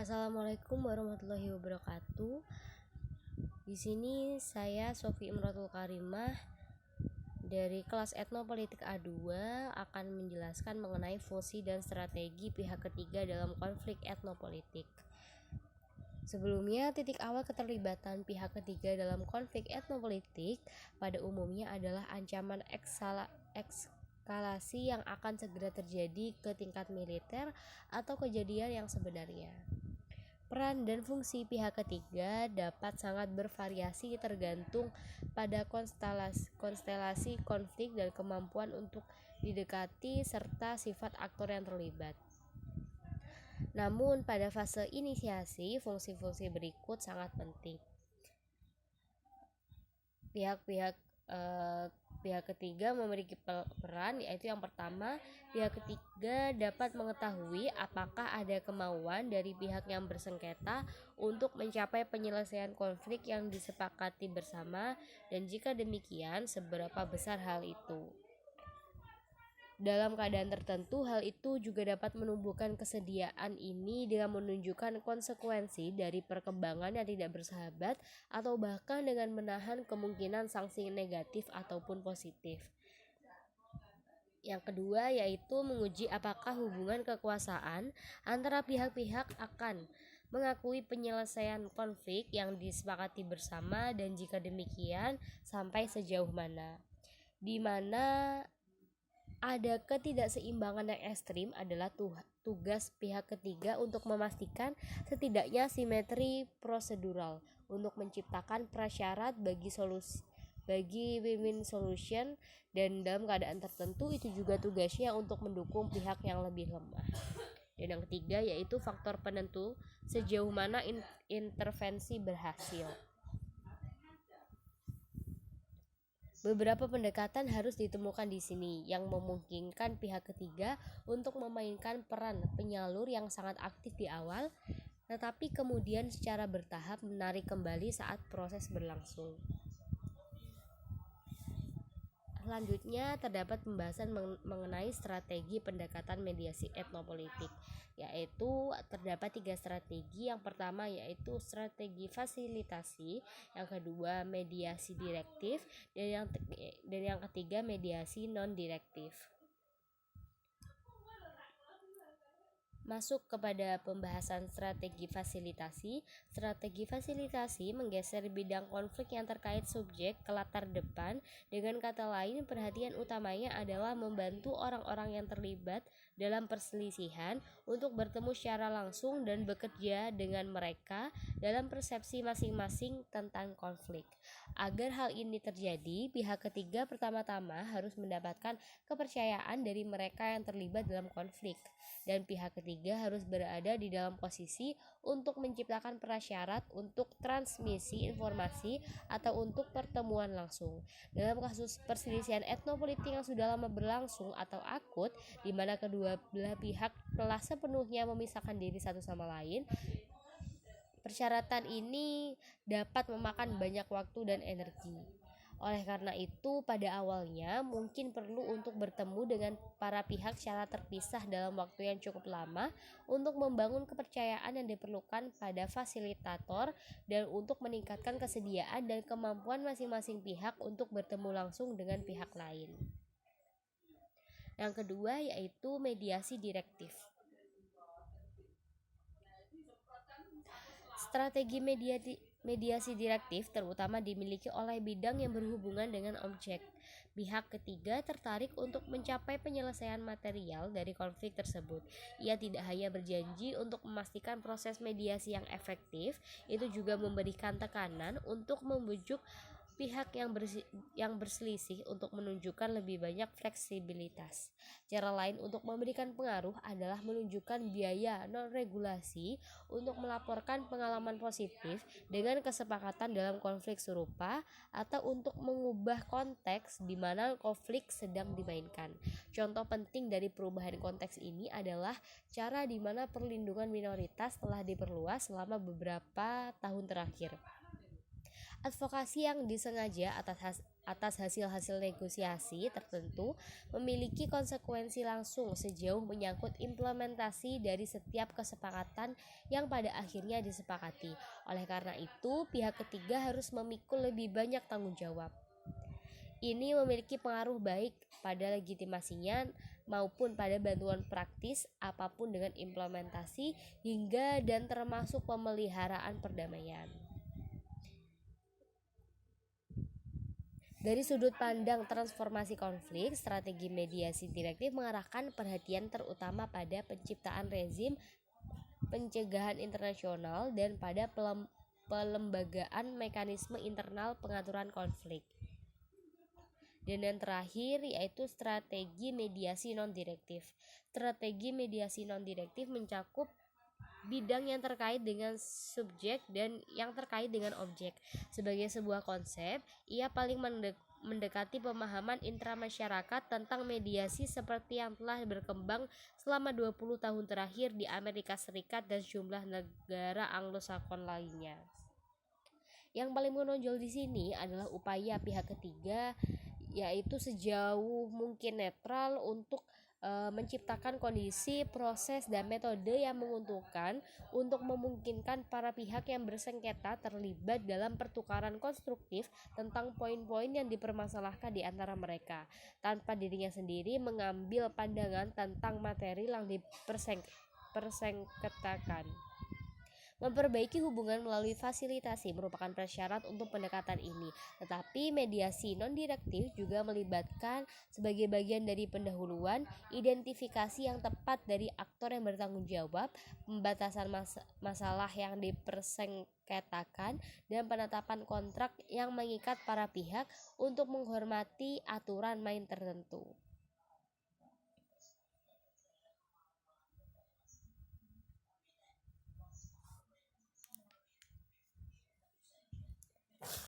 Assalamualaikum warahmatullahi wabarakatuh. Di sini saya Sofi Imratul Karimah dari kelas Etnopolitik A2 akan menjelaskan mengenai fungsi dan strategi pihak ketiga dalam konflik etnopolitik. Sebelumnya, titik awal keterlibatan pihak ketiga dalam konflik etnopolitik pada umumnya adalah ancaman eskalasi yang akan segera terjadi ke tingkat militer atau kejadian yang sebenarnya. Peran dan fungsi pihak ketiga dapat sangat bervariasi tergantung pada konstelasi konflik dan kemampuan untuk didekati serta sifat aktor yang terlibat. Namun pada fase inisiasi, fungsi-fungsi berikut sangat penting. Pihak ketiga memiliki peran, yaitu yang pertama, pihak ketiga dapat mengetahui apakah ada kemauan dari pihak yang bersengketa untuk mencapai penyelesaian konflik yang disepakati bersama, dan jika demikian, seberapa besar hal itu. Dalam keadaan tertentu, hal itu juga dapat menumbuhkan kesediaan ini dengan menunjukkan konsekuensi dari perkembangan yang tidak bersahabat atau bahkan dengan menahan kemungkinan sanksi negatif ataupun positif. Yang kedua yaitu menguji apakah hubungan kekuasaan antara pihak-pihak akan mengakui penyelesaian konflik yang disepakati bersama, dan jika demikian sampai sejauh mana. Di mana ada ketidakseimbangan yang ekstrim adalah tugas pihak ketiga untuk memastikan setidaknya simetri prosedural untuk menciptakan prasyarat bagi win-win solution, dan dalam keadaan tertentu itu juga tugasnya untuk mendukung pihak yang lebih lemah. Dan yang ketiga yaitu faktor penentu sejauh mana intervensi berhasil. Beberapa pendekatan harus ditemukan di sini yang memungkinkan pihak ketiga untuk memainkan peran penyalur yang sangat aktif di awal, tetapi kemudian secara bertahap menarik kembali saat proses berlangsung. Selanjutnya terdapat pembahasan mengenai strategi pendekatan mediasi etnopolitik, yaitu terdapat 3 strategi. Yang pertama yaitu strategi fasilitasi, yang kedua mediasi direktif, dan yang ketiga mediasi non-direktif. Masuk kepada pembahasan strategi fasilitasi. Strategi fasilitasi menggeser bidang konflik yang terkait subjek ke latar depan. Dengan kata lain, perhatian utamanya adalah membantu orang-orang yang terlibat dalam perselisihan untuk bertemu secara langsung dan bekerja dengan mereka dalam persepsi masing-masing tentang konflik. Agar hal ini terjadi, pihak ketiga pertama-tama harus mendapatkan kepercayaan dari mereka yang terlibat dalam konflik, dan pihak ketiga harus berada di dalam posisi untuk menciptakan prasyarat untuk transmisi informasi atau untuk pertemuan langsung. Dalam kasus perselisihan etnopolitik yang sudah lama berlangsung atau akut, di mana kedua belah pihak telah sepenuhnya memisahkan diri satu sama lain, persyaratan ini dapat memakan banyak waktu dan energi. Oleh karena itu, pada awalnya mungkin perlu untuk bertemu dengan para pihak secara terpisah dalam waktu yang cukup lama untuk membangun kepercayaan yang diperlukan pada fasilitator dan untuk meningkatkan kesediaan dan kemampuan masing-masing pihak untuk bertemu langsung dengan pihak lain. Yang kedua yaitu mediasi direktif. Strategi mediasi direktif terutama dimiliki oleh bidang yang berhubungan dengan objek. Pihak ketiga tertarik untuk mencapai penyelesaian material dari konflik tersebut. Ia tidak hanya berjanji untuk memastikan proses mediasi yang efektif, itu juga memberikan tekanan untuk membujuk pihak yang berselisih untuk menunjukkan lebih banyak fleksibilitas. Cara lain untuk memberikan pengaruh adalah menunjukkan biaya non-regulasi untuk melaporkan pengalaman positif dengan kesepakatan dalam konflik serupa, atau untuk mengubah konteks di mana konflik sedang dimainkan. Contoh penting dari perubahan konteks ini adalah cara di mana perlindungan minoritas telah diperluas selama beberapa tahun terakhir. Advokasi yang disengaja atas hasil-hasil negosiasi tertentu memiliki konsekuensi langsung sejauh menyangkut implementasi dari setiap kesepakatan yang pada akhirnya disepakati. Oleh karena itu, pihak ketiga harus memikul lebih banyak tanggung jawab. Ini memiliki pengaruh baik pada legitimasinya maupun pada bantuan praktis apapun dengan implementasi hingga dan termasuk pemeliharaan perdamaian. Dari sudut pandang transformasi konflik, strategi mediasi direktif mengarahkan perhatian terutama pada penciptaan rezim pencegahan internasional dan pada pelembagaan mekanisme internal pengaturan konflik. Dan yang terakhir yaitu strategi mediasi non-direktif. Strategi mediasi non-direktif mencakup bidang yang terkait dengan subjek dan yang terkait dengan objek. Sebagai sebuah konsep, ia paling mendekati pemahaman intramasyarakat tentang mediasi seperti yang telah berkembang selama 20 tahun terakhir di Amerika Serikat dan sejumlah negara Anglo-Saxon lainnya. Yang paling menonjol di sini adalah upaya pihak ketiga yaitu sejauh mungkin netral untuk menciptakan kondisi, proses, dan metode yang menguntungkan untuk memungkinkan para pihak yang bersengketa terlibat dalam pertukaran konstruktif tentang poin-poin yang dipermasalahkan di antara mereka, tanpa dirinya sendiri mengambil pandangan tentang materi yang dipersengketakan. Memperbaiki hubungan melalui fasilitasi merupakan prasyarat untuk pendekatan ini, tetapi mediasi non-direktif juga melibatkan sebagai bagian dari pendahuluan, identifikasi yang tepat dari aktor yang bertanggung jawab, pembatasan masalah yang dipersengketakan, dan penetapan kontrak yang mengikat para pihak untuk menghormati aturan main tertentu.